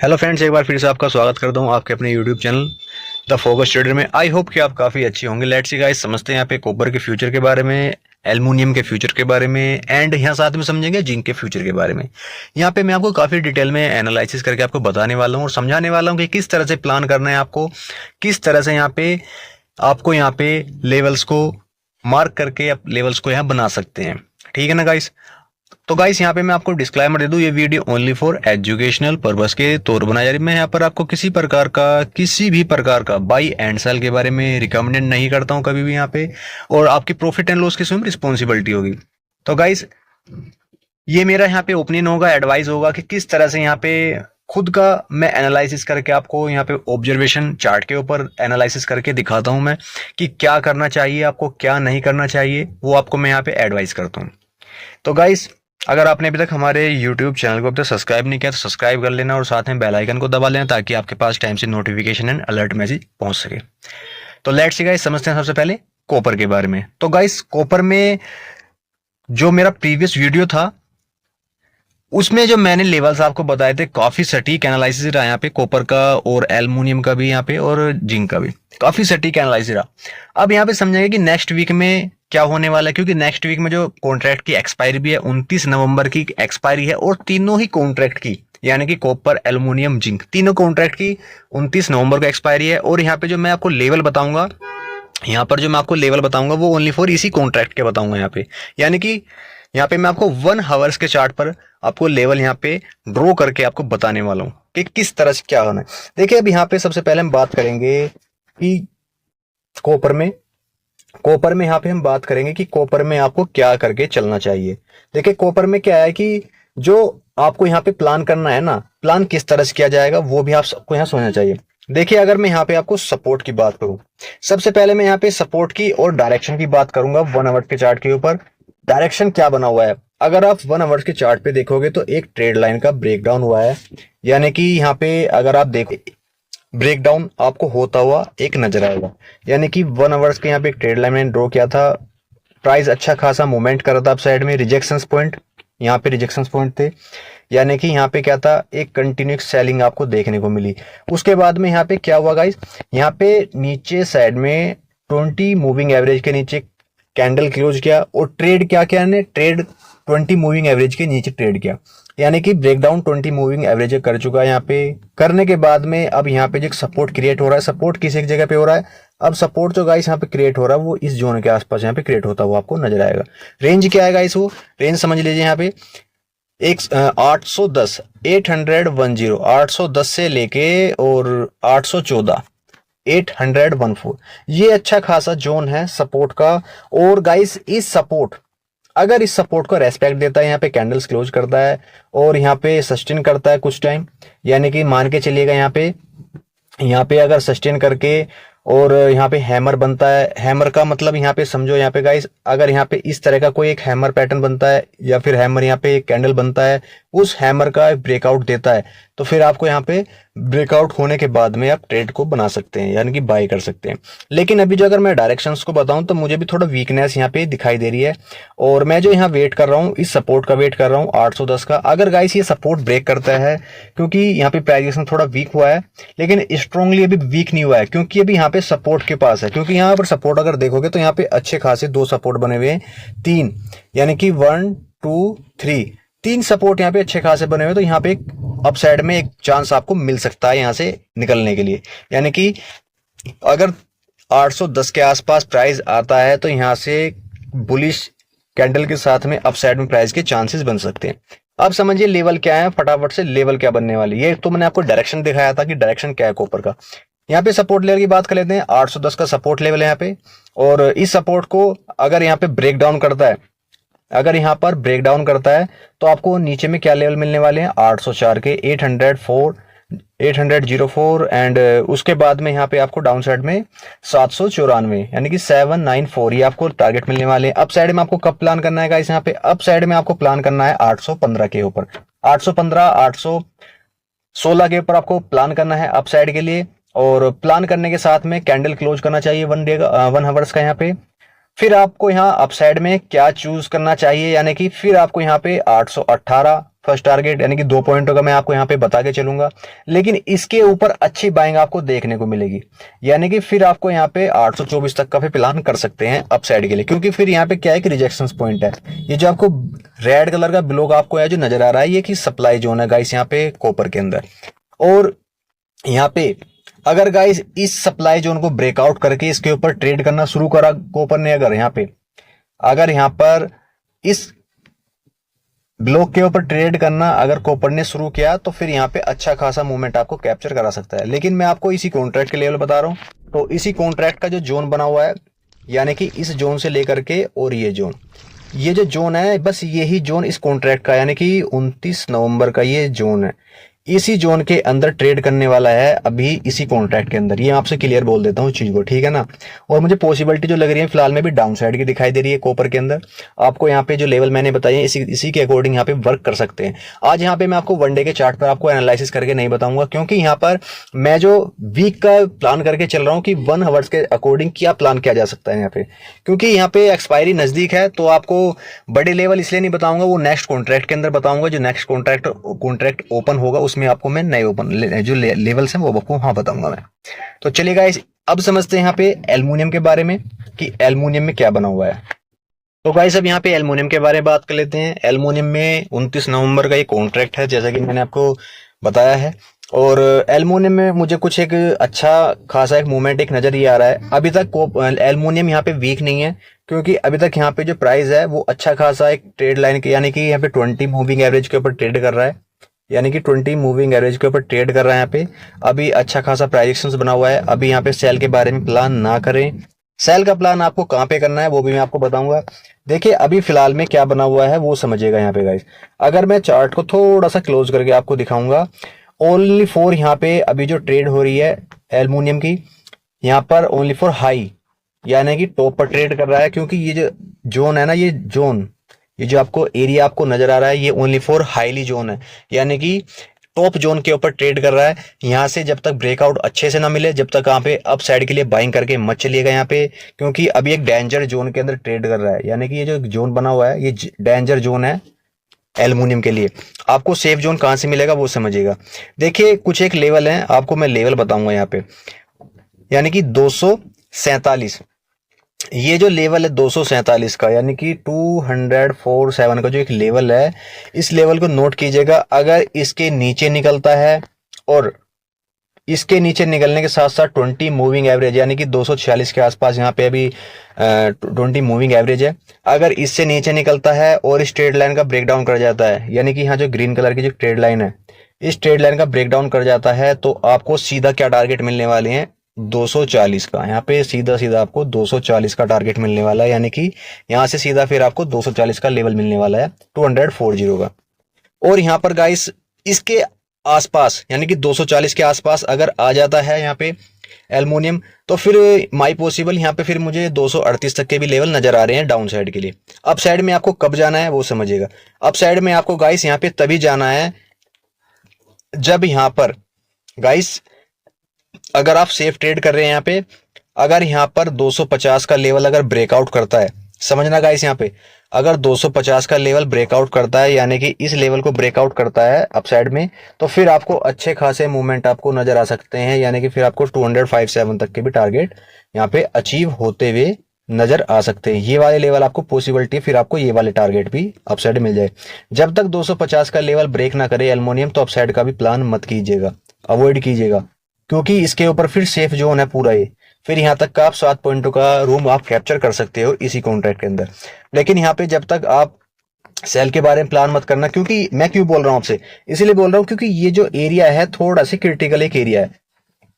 Hello friends, एक बार फिर से आपका स्वागत करता हूँ आपके अपने YouTube channel The Focus Trader में। आई होप कि आप काफ़ी अच्छी होंगे। लेट्स सी गाइस, समझते हैं यहाँ पे कॉपर के फ्यूचर के बारे में, एल्युमिनियम के फ्यूचर के बारे में एंड यहाँ साथ में समझेंगे जिंक के फ्यूचर के बारे में। यहाँ पे मैं आपको काफ़ी डिटेल में एनालिसिस करके आपको बताने वाला हूँ और समझाने वाला हूँ कि किस तरह से प्लान करना है आपको, किस तरह से यहाँ पे लेवल्स को मार्क करके आप लेवल्स को यहाँ बना सकते हैं। ठीक है ना गाइस। तो गाइस, यहाँ पे मैं आपको डिस्क्लेमर दे दूं, ये video only for educational purpose के तौर पर बनाया जा रही है। मैं यहाँ पर आपको किसी भी प्रकार का बाई एंड सेल के बारे में रिकमेंडेड नहीं करता हूँ कभी भी यहाँ पे, और आपकी प्रॉफिट एंड लॉस की स्वयं रिस्पॉन्सिबिलिटी होगी। तो गाइस, ये मेरा यहाँ पे ओपिनियन होगा, एडवाइस होगा कि किस तरह से यहाँ पे खुद का मैं एनालिसिस करके आपको यहाँ पे ऑब्जर्वेशन चार्ट के ऊपर एनालिसिस करके दिखाता हूँ मैं कि क्या करना चाहिए आपको, क्या नहीं करना चाहिए, वो आपको मैं यहाँ पे एडवाइस करता हूँ। तो गाइस, अगर आपने अभी तक हमारे YouTube चैनल को अब तक सब्सक्राइब नहीं किया तो सब्सक्राइब कर लेना और साथ में बेल आइकन को दबा लेना ताकि आपके पास टाइम से नोटिफिकेशन एंड अलर्ट मैसेज पहुंच सके। तो लेट्स सी गाइस, समझते हैं सबसे पहले कॉपर के बारे में। तो गाइस, कॉपर में जो मेरा प्रीवियस वीडियो था उसमें जो मैंने लेवल्स आपको बताए थे, काफी सटीक एनालिसिस रहा यहाँ पे कॉपर का और एल्युमिनियम का भी यहाँ पे और जिंक का भी काफी सटीक एनालिसिस रहा। अब यहाँ पे समझेंगे कि नेक्स्ट वीक में क्या होने वाला है, क्योंकि नेक्स्ट वीक में जो कॉन्ट्रैक्ट की एक्सपायरी भी है, 29 नवंबर की एक्सपायरी है और तीनों ही कॉन्ट्रैक्ट की, यानी कि कॉपर, एल्युमिनियम, जिंक, तीनों कॉन्ट्रैक्ट की 29 नवंबर को एक्सपायरी है। और यहाँ पे जो मैं आपको लेवल बताऊंगा, वो ओनली फॉर इसी कॉन्ट्रैक्ट के बताऊंगा यहाँ पे, यानी कि यहाँ पे मैं आपको 1 हावर्स के चार्ट पर आपको लेवल यहाँ पे ड्रॉ करके आपको बताने वाला हूँ कि किस तरह से क्या होना है। देखिए, अब यहाँ पे सबसे पहले हम बात करेंगे कि कॉपर में यहाँ पे हम बात करेंगे कि कॉपर में आपको क्या करके चलना चाहिए। देखिए, कॉपर में क्या है कि जो आपको यहाँ पे प्लान करना है ना, प्लान किस तरह से किया जाएगा वो भी आप सबको यहाँ सोचना चाहिए। देखिए, अगर मैं यहाँ पे आपको सपोर्ट की बात करूं, सबसे पहले मैं यहाँ पे सपोर्ट की और डायरेक्शन की बात करूंगा 1 आवर के चार्ट के ऊपर। डायरेक्शन क्या बना हुआ है, अगर आप 1 आवर्स के चार्ट पे देखोगे तो एक ट्रेड लाइन का ब्रेकडाउन हुआ है, यानी कि यहाँ पे अगर आप देखो ब्रेकडाउन आपको होता हुआ एक नजर आएगा, यानी कि 1 आवर्स के यहाँ पे एक ट्रेड लाइन मैंने ड्रॉ किया था। प्राइस अच्छा खासा मूवमेंट कर रहा था अप साइड में, रिजेक्शंस पॉइंट, यहाँ पे रिजेक्शंस पॉइंट थे, यानी कि यहाँ पे क्या था, एक कंटिन्यूस सेलिंग आपको देखने को मिली। उसके बाद में यहाँ पे क्या हुआ गाइस, यहाँ पे नीचे साइड में 20 मूविंग एवरेज के नीचे कैंडल क्लोज किया और ट्रेड क्या किया ने, ट्रेड 20 मूविंग एवरेज के नीचे ट्रेड किया, यानी कि ब्रेकडाउन 20 मूविंग एवरेज कर चुका है। यहाँ पे करने के बाद में अब यहाँ पे जो सपोर्ट क्रिएट हो रहा है, सपोर्ट किसी एक जगह पे हो रहा है। अब सपोर्ट जो गाइस यहाँ पे क्रिएट हो रहा है वो इस जोन के आसपास यहाँ पे क्रिएट होता हुआ आपको नजर आएगा। रेंज क्या है गाइस, वो रेंज समझ लीजिए यहाँ पे 810 810 से लेके और 814 814, ये अच्छा खासा जोन है सपोर्ट का। और गाइस, अगर इस सपोर्ट को रेस्पेक्ट देता है, यहाँ पे कैंडल्स क्लोज करता है और यहाँ पे सस्टेन करता है कुछ टाइम, यानी कि मान के चलिएगा यहाँ पे अगर सस्टेन करके और यहाँ पे हैमर बनता है, हैमर का मतलब यहाँ पे समझो, यहाँ पे गाइस अगर यहाँ पे इस तरह का कोई एक हैमर पैटर्न बनता है या फिर हैमर यहाँ पे एक कैंडल बनता है, उस हैमर का ब्रेकआउट देता है, तो फिर आपको यहाँ पे ब्रेकआउट होने के बाद में आप ट्रेड को बना सकते हैं, यानी कि बाय कर सकते हैं। लेकिन अभी जो अगर मैं डायरेक्शंस को बताऊं तो मुझे भी थोड़ा वीकनेस यहाँ पे दिखाई दे रही है और मैं जो यहाँ वेट कर रहा हूँ, इस सपोर्ट का वेट कर रहा हूँ 810 का। अगर गाइस ये सपोर्ट ब्रेक करता है, क्योंकि यहाँ पे प्राइस थोड़ा वीक हुआ है लेकिन स्ट्रांगली अभी वीक नहीं हुआ है, क्योंकि अभी यहाँ पे सपोर्ट के पास है, क्योंकि यहाँ पर सपोर्ट अगर देखोगे तो यहाँ पे अच्छे खासे 2 सपोर्ट बने हुए हैं, 3, यानी कि 1 2 3 सपोर्ट यहाँ पे अच्छे खासे बने हुए। तो यहाँ पे एक अप साइड में एक चांस आपको मिल सकता है यहाँ से निकलने के लिए, यानी कि अगर 810 के आसपास प्राइस आता है तो यहाँ से बुलिश कैंडल के साथ में अप साइड में प्राइस के चांसेस बन सकते हैं। अब समझिए लेवल क्या है, फटाफट से लेवल क्या बनने वाली है। तो मैंने आपको डायरेक्शन दिखाया था कि डायरेक्शन क्या है कॉपर का। यहाँ पे सपोर्ट लेवल की बात कर लेते हैं, 810 का सपोर्ट लेवल है यहाँ पे, और इस सपोर्ट को अगर यहाँ पे ब्रेक डाउन करता है, अगर यहाँ पर ब्रेकडाउन करता है तो आपको नीचे में क्या लेवल मिलने वाले हैं, 804 के 804 एंड उसके बाद में यहाँ पे आपको डाउन साइड में 794, यानी कि 794, ये आपको टारगेट मिलने वाले हैं। अप साइड में आपको कब प्लान करना है गाइस, यहाँ पे अप साइड में आपको प्लान करना है 815 के ऊपर, 815 816 के ऊपर आपको प्लान करना है अप साइड के लिए। और प्लान करने के साथ में कैंडल क्लोज करना चाहिए 1 हावर्स का यहाँ पे। फिर आपको यहाँ अपसाइड में क्या चूज करना चाहिए, यानी कि फिर आपको यहाँ पे 818 फर्स्ट टारगेट, यानी कि 2 पॉइंटों का मैं आपको यहाँ पे बता के चलूंगा, लेकिन इसके ऊपर अच्छी बाइंग आपको देखने को मिलेगी, यानी कि फिर आपको यहाँ पे 824 तक का भी प्लान कर सकते हैं अपसाइड के लिए, क्योंकि फिर यहाँ पे क्या है कि रिजेक्शन पॉइंट है। ये जो आपको रेड कलर का ब्लॉक आपको है जो नजर आ रहा है, ये कि सप्लाई जोन है गाइस यहाँ पे कॉपर के अंदर। और यहाँ पे अगर गाइस इस सप्लाई जोन को ब्रेकआउट करके इसके ऊपर ट्रेड करना शुरू करा कॉपर ने, अगर यहाँ पर इस ब्लॉक के ऊपर ट्रेड करना अगर कॉपर ने शुरू किया, तो फिर यहाँ पे अच्छा खासा मूवमेंट आपको कैप्चर करा सकता है। लेकिन मैं आपको इसी कॉन्ट्रैक्ट के लेवल बता रहा हूँ, तो इसी कॉन्ट्रैक्ट का जो जोन बना हुआ है, यानी कि इस जोन से लेकर के और ये जो जोन है, बस यही जोन इस कॉन्ट्रैक्ट का, यानी कि 29 नवंबर का ये जोन है, इसी जोन के अंदर ट्रेड करने वाला है अभी इसी कॉन्ट्रैक्ट के अंदर। ये आपसे क्लियर बोल देता हूँ चीज को, ठीक है ना। और मुझे पॉसिबिलिटी जो लग रही है फिलहाल में भी डाउन साइड की दिखाई दे रही है कॉपर के अंदर। आपको यहाँ पे जो लेवल मैंने बताए इसी के अकॉर्डिंग यहाँ पे वर्क कर सकते हैं। आज यहाँ पे मैं आपको वनडे के चार्ट पर आपको एनालिसिस करके नहीं बताऊंगा, क्योंकि यहाँ पर मैं जो वीक का प्लान करके चल रहा हूँ कि 1 आवर्स के अकॉर्डिंग क्या प्लान किया जा सकता है यहाँ पे, क्योंकि यहाँ पे एक्सपायरी नजदीक है। तो आपको बड़े लेवल इसलिए नहीं बताऊंगा, वो नेक्स्ट कॉन्ट्रैक्ट के अंदर बताऊंगा। जो नेक्स्ट कॉन्ट्रैक्ट ओपन होगा उसमें आपको मैं नए जो लेवल्स हैं वो आपको वहां बताऊंगा मैं। तो चलिए गाइस, अब समझते हैं यहाँ पे एल्युमिनियम के बारे में कि एल्युमिनियम में क्या बना हुआ है। तो गाइस अब यहाँ पे एल्युमिनियम के बारे में बात कर लेते हैं। एल्युमिनियम में 29 नवंबर का ये कॉन्ट्रैक्ट है, जैसा कि मैंने आपको बताया है। और एल्युमिनियम में मुझे कुछ एक अच्छा खासा एक मूवमेंट एक नजर ये आ रहा है। अभी तक एल्युमिनियम यहाँ पे वीक नहीं है, क्योंकि अभी तक यहाँ पे जो प्राइस है वो अच्छा खासा एक ट्रेड लाइन के, यानी कि यहाँ पे 20 मूविंग एवरेज के ऊपर ट्रेड कर रहा है, यानी कि 20 मूविंग एवरेज के ऊपर ट्रेड कर रहा है। यहाँ पे अभी अच्छा खासा प्राइजेक्शंस बना हुआ है। अभी यहाँ पे सेल के बारे में प्लान ना करें। सेल का प्लान आपको कहाँ पे करना है वो भी मैं आपको बताऊंगा। देखिए अभी फिलहाल में क्या बना हुआ है वो समझिएगा यहाँ पे गाइस। अगर मैं चार्ट को थोड़ा सा क्लोज करके आपको दिखाऊंगा, ओनली फॉर यहाँ पे अभी जो ट्रेड हो रही है एल्युमिनियम की, यहाँ पर ओनली फॉर हाई, यानी कि टॉप पर ट्रेड कर रहा है। क्योंकि ये जो जोन है ना, ये जो आपको एरिया आपको नजर आ रहा है, ये ओनली फॉर हाईली जोन है, यानी कि टॉप जोन के ऊपर ट्रेड कर रहा है। यहाँ से जब तक ब्रेकआउट अच्छे से ना मिले, जब तक यहाँ पे अप साइड के लिए बाइंग करके मत चलिएगा यहाँ पे, क्योंकि अभी एक डेंजर जोन के अंदर ट्रेड कर रहा है। यानी कि ये जो जोन बना हुआ है ये डेंजर जोन है एल्युमिनियम के लिए। आपको सेफ जोन कहाँ से मिलेगा वो समझिएगा। देखिए कुछ एक लेवल है, आपको मैं लेवल बताऊंगा यहाँ पे, यानी कि 247, ये जो लेवल है 247 का, यानी कि 247 का जो एक लेवल है, इस लेवल को नोट कीजिएगा। अगर इसके नीचे निकलता है और इसके नीचे निकलने के साथ साथ 20 मूविंग एवरेज, यानी कि 246 के आसपास यहाँ पे अभी 20 मूविंग एवरेज है। अगर इससे नीचे निकलता है और इस ट्रेड लाइन का ब्रेकडाउन कर जाता है, यानी कि यहाँ जो ग्रीन कलर की जो ट्रेड लाइन है, इस ट्रेड लाइन का ब्रेकडाउन कर जाता है, तो आपको सीधा क्या टारगेट मिलने वाले हैं, 240 का। यहाँ पे सीधा सीधा आपको 240 का टारगेट मिलने वाला है, यानी कि यहाँ से सीधा फिर आपको 240 का लेवल मिलने वाला है 240 का। और यहाँ पर गाइस इसके आसपास, यानी कि 240 के आसपास अगर आ जाता है यहाँ पे एल्युमिनियम, तो फिर माई पॉसिबल यहाँ पे फिर मुझे 238 तक के भी लेवल नजर आ रहे हैं डाउन साइड के लिए। अप साइड में आपको कब जाना है वो समझिएगा। अप साइड में आपको गाइस यहाँ पे तभी जाना है जब यहाँ पर गाइस, अगर आप सेफ ट्रेड कर रहे हैं यहाँ पे, अगर यहाँ पर 250 का लेवल अगर ब्रेकआउट करता है, समझना गाइस, यहाँ पे अगर 250 का लेवल ब्रेकआउट करता है, यानी कि इस लेवल को ब्रेकआउट करता है अपसाइड में, तो फिर आपको अच्छे खासे मूवमेंट आपको नजर आ सकते हैं, यानी कि फिर आपको 257 तक के भी टारगेट यहाँ पे अचीव होते हुए नजर आ सकते हैं। ये वाले लेवल आपको पॉसिबिलिटी, फिर आपको ये वाले टारगेट भी अपसाइड मिल जाए। जब तक 250 का लेवल ब्रेक ना करे एल्युमिनियम, तो अपसाइड का भी प्लान मत कीजिएगा, अवॉइड कीजिएगा, क्योंकि इसके ऊपर फिर सेफ जोन है पूरा ये। फिर यहाँ तक का आप 7 पॉइंटों का रूम आप कैप्चर कर सकते हो इसी कॉन्ट्रैक्ट के अंदर। लेकिन यहाँ पे जब तक आप सेल के बारे में प्लान मत करना, क्योंकि मैं क्यों बोल रहा हूँ आपसे, इसीलिए बोल रहा हूँ क्योंकि ये जो एरिया है थोड़ा सी क्रिटिकल एक एरिया है,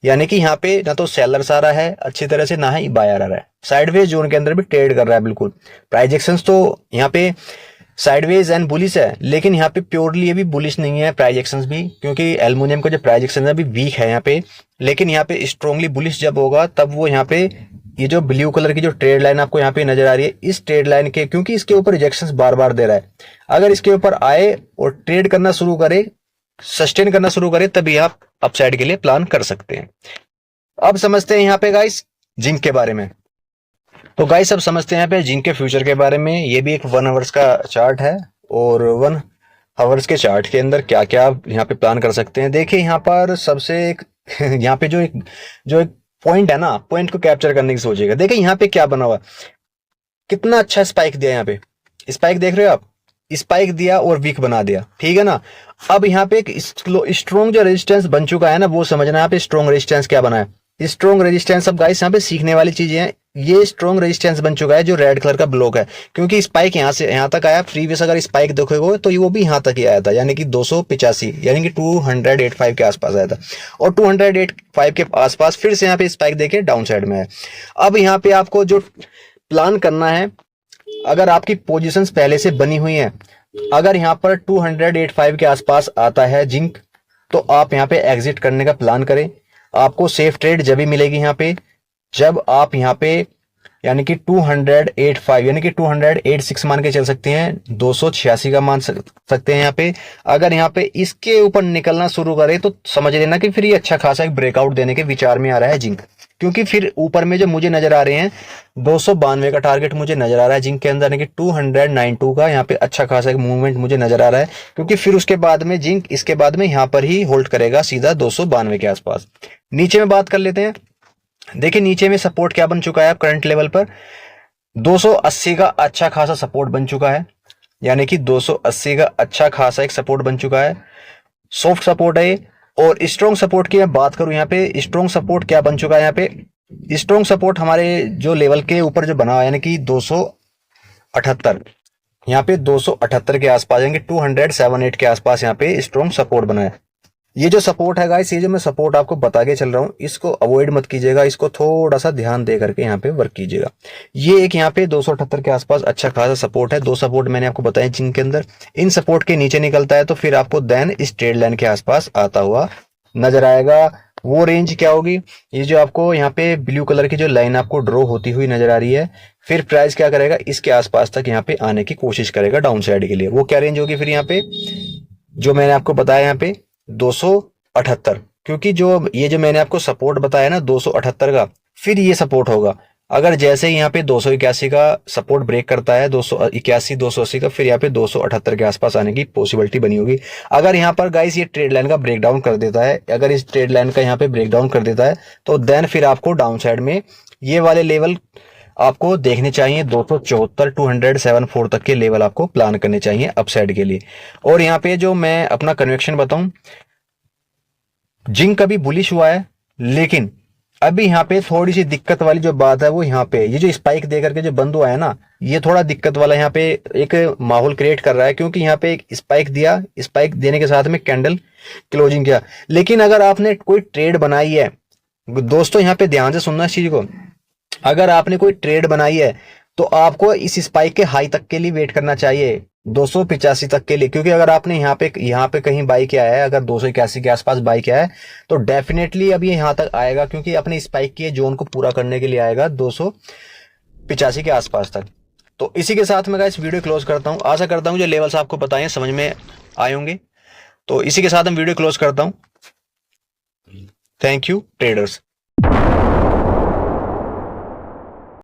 यानी कि यहाँ पे ना तो सेलर्स आ रहा है अच्छी तरह से, ना ही बायर आ रहा है। साइडवेज जोन के अंदर भी ट्रेड कर रहा है बिल्कुल। प्राइजेक्शंस तो यहाँ पे साइडवेज एंड बुलिश है, लेकिन यहाँ पे प्योरली ये भी बुलिश नहीं है प्राइजेक्शंस भी, क्योंकि एल्युमिनियम का जो प्राइजेक्शन है अभी वीक है यहाँ पे। लेकिन यहाँ पे स्ट्रॉन्गली बुलिश जब होगा तब वो यहाँ पे ये जो ब्लू कलर की जो ट्रेड लाइन आपको यहाँ पे नजर आ रही है, इस ट्रेड लाइन के, क्योंकि इसके ऊपर रिजेक्शंस बार बार दे रहा है, अगर इसके ऊपर आए और ट्रेड करना शुरू करे, सस्टेन करना शुरू करे, तभी आप अपसाइड के लिए प्लान कर सकते हैं। अब समझते हैं यहाँ पे गाइस जिंक के बारे में। तो गाइस अब समझते हैं यहाँ पे जिंक के फ्यूचर के बारे में। ये भी एक 1 आवर्स का चार्ट है और हावर्स के चार्ट के अंदर क्या क्या आप यहाँ पे प्लान कर सकते हैं। देखिए यहाँ पर सबसे एक यहाँ पे जो एक पॉइंट है ना, पॉइंट को कैप्चर करने की सोचिएगा। देखिए यहाँ पे क्या बना हुआ, कितना अच्छा स्पाइक दिया यहाँ पे, स्पाइक देख रहे हो आप, स्पाइक दिया और वीक बना दिया, ठीक है ना। अब यहाँ पे एक स्ट्रॉन्ग जो रेजिस्टेंस बन चुका है ना, वो समझना है यहाँ पे स्ट्रॉन्ग रेजिस्टेंस क्या बना है। स्ट्रॉन्ग रेजिस्टेंस, अब गाइस यहाँ पे सीखने वाली चीजें हैं। ये स्ट्रॉन्ग रेजिस्टेंस बन चुका है जो रेड कलर का ब्लॉक है, क्योंकि स्पाइक यहाँ से यहाँ तक आया। प्रीवियस अगर स्पाइक देखोगे तो ये वो भी यहाँ तक ही आया था, यानी कि 285 यानी कि 285 के आसपास आया था, और 285 के आसपास फिर से यहाँ पे स्पाइक देखे डाउन साइड में है। अब यहाँ पे आपको जो प्लान करना है, अगर आपकी पोजीशंस पहले से बनी हुई हैं, अगर यहाँ पर 285 के आसपास आता है जिंक, तो आप यहाँ पे एग्जिट करने का प्लान करें। आपको सेफ ट्रेड जब भी मिलेगी यहाँ पे, जब आप यहाँ पे यानी कि 285 यानी कि 286 मान के चल सकते हैं, 286 का मान सकते हैं यहाँ पे। अगर यहाँ पे इसके ऊपर निकलना शुरू करे तो समझ लेना कि फिर ये अच्छा खासा एक ब्रेकआउट देने के विचार में आ रहा है जिंक, क्योंकि फिर ऊपर में जो मुझे नजर आ रहे हैं 292 का टारगेट मुझे नजर आ रहा है जिंक के अंदर, यानी कि 292 का यहाँ पे अच्छा खासा एक मूवमेंट मुझे नजर आ रहा है, क्योंकि फिर उसके बाद में जिंक इसके बाद में यहाँ पर ही होल्ड करेगा सीधा 292 के आसपास। नीचे में बात कर लेते हैं। देखिए नीचे में सपोर्ट क्या बन चुका है, अब करंट लेवल पर 280 का अच्छा खासा सपोर्ट बन चुका है, यानी कि 280 का अच्छा खासा एक सपोर्ट बन चुका है, सॉफ्ट सपोर्ट है। और स्ट्रॉन्ग सपोर्ट की मैं बात करूं, यहाँ पे स्ट्रॉन्ग सपोर्ट क्या बन चुका है, यहाँ पे स्ट्रॉन्ग सपोर्ट हमारे जो लेवल के ऊपर जो बना हुआ है, यानी कि 278, यहाँ पे 278 के आसपास, यानी कि 278 के आसपास यहाँ पे स्ट्रॉन्ग सपोर्ट बना है। ये जो सपोर्ट है गाइस, ये जो मैं सपोर्ट आपको बता के चल रहा हूँ, इसको अवॉइड मत कीजिएगा, इसको थोड़ा सा ध्यान दे करके यहाँ पे वर्क कीजिएगा। ये एक यहाँ पे 278 के आसपास अच्छा खासा सपोर्ट है। दो सपोर्ट मैंने आपको बताया जिनके अंदर, इन सपोर्ट के नीचे निकलता है तो फिर आपको देन इस ट्रेड लाइन के आसपास आता हुआ नजर आएगा। वो रेंज क्या होगी, ये जो आपको यहाँ पे ब्लू कलर की जो लाइन आपको ड्रॉ होती हुई नजर आ रही है, फिर प्राइस क्या करेगा, इसके आसपास तक यहाँ पे आने की कोशिश करेगा डाउन साइड के लिए। वो क्या रेंज होगी फिर यहाँ पे, जो मैंने आपको बताया यहाँ पे 278, क्योंकि जो ये जो मैंने आपको सपोर्ट बताया ना 278 का, फिर ये सपोर्ट होगा। अगर जैसे ही यहाँ पे 281 का सपोर्ट ब्रेक करता है, 281 280 का, फिर यहाँ पे 278 के आसपास आने की पॉसिबिलिटी बनी होगी। अगर यहाँ पर गाइस ये ट्रेड लाइन का ब्रेकडाउन कर देता है, अगर इस ट्रेड लाइन का यहाँ पे ब्रेकडाउन कर देता है, तो देन फिर आपको डाउन साइड में ये वाले लेवल आपको देखने चाहिए, 274 274 तक के लेवल आपको प्लान करने चाहिए अपसाइड के लिए। और यहाँ पे जो मैं अपना कन्वेक्शन बताऊं, जिंक अभी बुलिश हुआ है, लेकिन अभी यहाँ पे थोड़ी सी दिक्कत वाली जो बात है वो यहाँ पे ये जो स्पाइक दे करके जो बंद हुआ है ना, ये थोड़ा दिक्कत वाला यहाँ पे एक माहौल क्रिएट कर रहा है, क्योंकि यहाँ पे एक स्पाइक दिया, स्पाइक देने के साथ में कैंडल क्लोजिंग किया। लेकिन अगर आपने कोई ट्रेड बनाई है, दोस्तों यहाँ पे ध्यान से सुनना इस चीज को, अगर आपने कोई ट्रेड बनाई है तो आपको इस स्पाइक के हाई तक के लिए वेट करना चाहिए, 285 तक के लिए। क्योंकि अगर आपने यहाँ पे कहीं बाई किया है, अगर 281 के आसपास बाई किया है, तो डेफिनेटली अब ये यहाँ तक आएगा, क्योंकि अपने स्पाइक के जोन को पूरा करने के लिए आएगा 285 के आसपास तक। तो इसी के साथ मैं गाइस वीडियो क्लोज करता हूँ। आशा करता हूँ जो लेवल्स आपको बताए समझ में आए होंगे। तो इसी के साथ हम वीडियो क्लोज करता हूँ। Thank you traders.